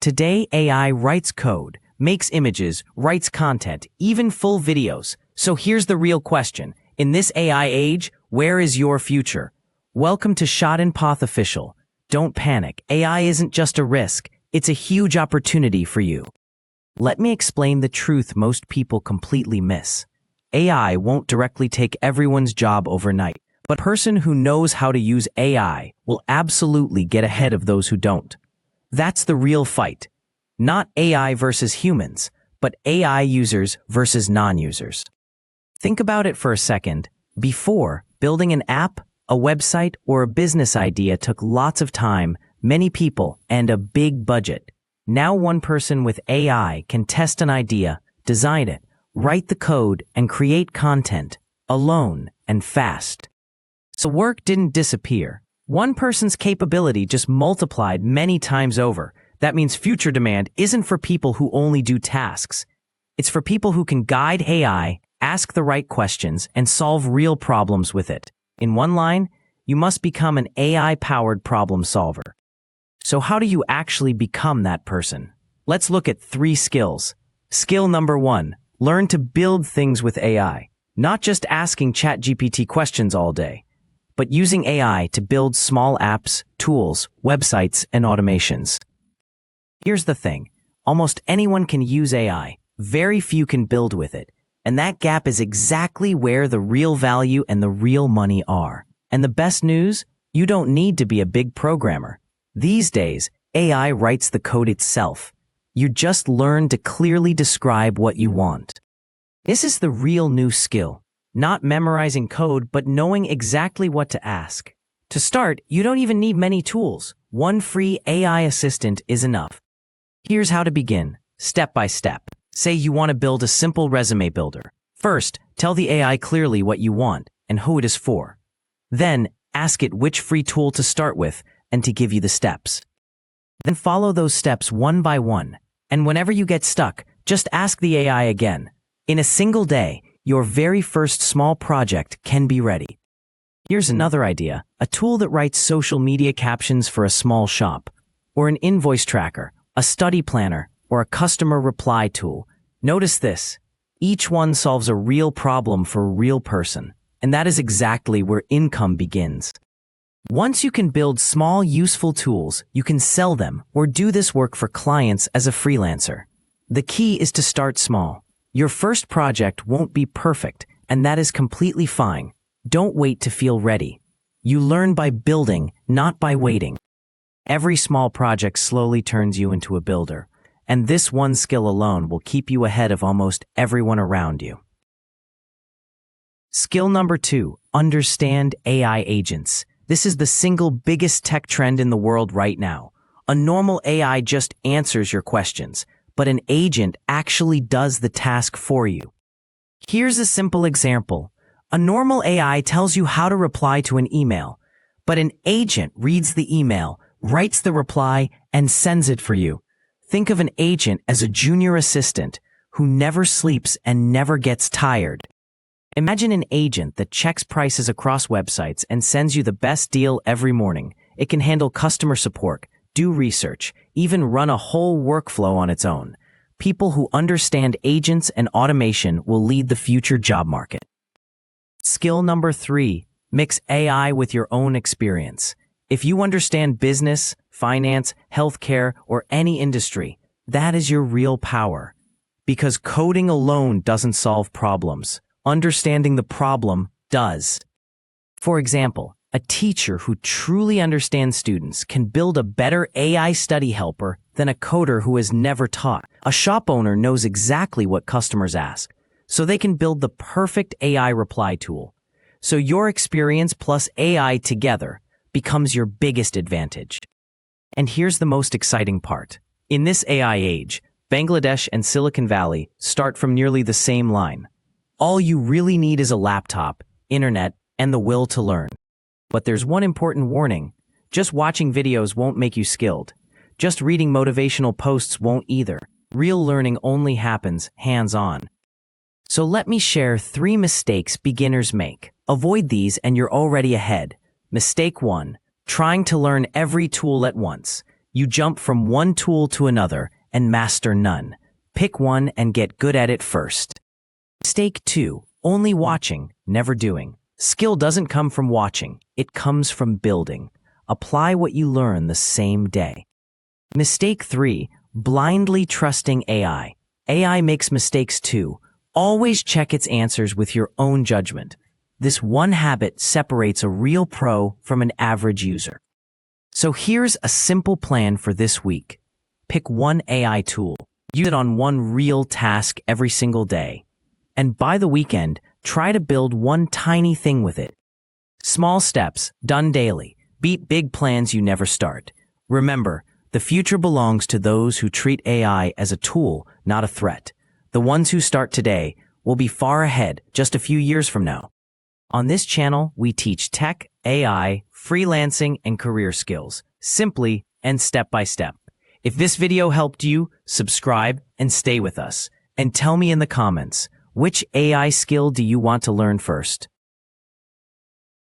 Today, AI writes code, makes images, writes content, even full videos. So here's the real question. In this AI age, where is your future? Welcome to Shadhin Official. Don't panic. AI isn't just a risk. It's a huge opportunity for you. Let me explain the truth most people completely miss. AI won't directly take everyone's job overnight, but a person who knows how to use AI will absolutely get ahead of those who don't. That's the real fight. Not AI versus humans, but AI users versus non-users. Think about it for a second. Before, building an app, a website, or a business idea took lots of time, many people, and a big budget. Now one person with AI can test an idea, design it, write the code, and create content, alone and fast. So work didn't disappear. One person's capability just multiplied many times over. That means future demand isn't for people who only do tasks. It's for people who can guide AI, ask the right questions, and solve real problems with it. In one line, you must become an AI-powered problem solver. So how do you actually become that person? Let's look at 3 skills. Skill number 1, learn to build things with AI. Not just asking ChatGPT questions all day, but using AI to build small apps, tools, websites, and automations. Here's the thing. Almost anyone can use AI. Very few can build with it. And that gap is exactly where the real value and the real money are. And the best news? You don't need to be a big programmer. These days, AI writes the code itself. You just learn to clearly describe what you want. This is the real new skill. Not memorizing code, but knowing exactly what to ask. To start, you don't even need many tools. One free AI assistant is enough. Here's how to begin, step by step. Say you want to build a simple resume builder. First, tell the AI clearly what you want and who it is for. Then, ask it which free tool to start with and to give you the steps. Then follow those steps one by one. And whenever you get stuck, just ask the AI again. In a single day, your very first small project can be ready. Here's another idea, a tool that writes social media captions for a small shop, or an invoice tracker, a study planner, or a customer reply tool. Notice this. Each one solves a real problem for a real person, and that is exactly where income begins. Once you can build small, useful tools, you can sell them or do this work for clients as a freelancer. The key is to start small. Your first project won't be perfect, and that is completely fine. Don't wait to feel ready. You learn by building, not by waiting. Every small project slowly turns you into a builder, and this one skill alone will keep you ahead of almost everyone around you. Skill number 2, understand AI agents. This is the single biggest tech trend in the world right now. A normal AI just answers your questions, but an agent actually does the task for you. Here's a simple example. A normal AI tells you how to reply to an email, but an agent reads the email, writes the reply, and sends it for you. Think of an agent as a junior assistant who never sleeps and never gets tired. Imagine an agent that checks prices across websites and sends you the best deal every morning. It can handle customer support, do research, even run a whole workflow on its own. People who understand agents and automation will lead the future job market. Skill number 3, mix AI with your own experience. If you understand business, finance, healthcare, or any industry, that is your real power. Because coding alone doesn't solve problems. Understanding the problem does. For example, a teacher who truly understands students can build a better AI study helper than a coder who has never taught. A shop owner knows exactly what customers ask, so they can build the perfect AI reply tool. So your experience plus AI together becomes your biggest advantage. And here's the most exciting part. In this AI age, Bangladesh and Silicon Valley start from nearly the same line. All you really need is a laptop, internet, and the will to learn. But there's one important warning. Just watching videos won't make you skilled. Just reading motivational posts won't either. Real learning only happens hands-on. So let me share 3 mistakes beginners make. Avoid these and you're already ahead. Mistake 1, trying to learn every tool at once. You jump from one tool to another and master none. Pick one and get good at it first. Mistake 2. Only watching, never doing. Skill doesn't come from watching, it comes from building. Apply what you learn the same day. Mistake 3. Blindly trusting AI. AI makes mistakes too. Always check its answers with your own judgment. This one habit separates a real pro from an average user. So here's a simple plan for this week. Pick one AI tool. Use it on one real task every single day. And by the weekend, try to build one tiny thing with it. Small steps, done daily, beat big plans you never start. Remember, the future belongs to those who treat AI as a tool, not a threat. The ones who start today will be far ahead just a few years from now. On this channel, we teach tech, AI, freelancing, and career skills, simply and step by step. If this video helped you, subscribe and stay with us. And tell me in the comments, which AI skill do you want to learn first?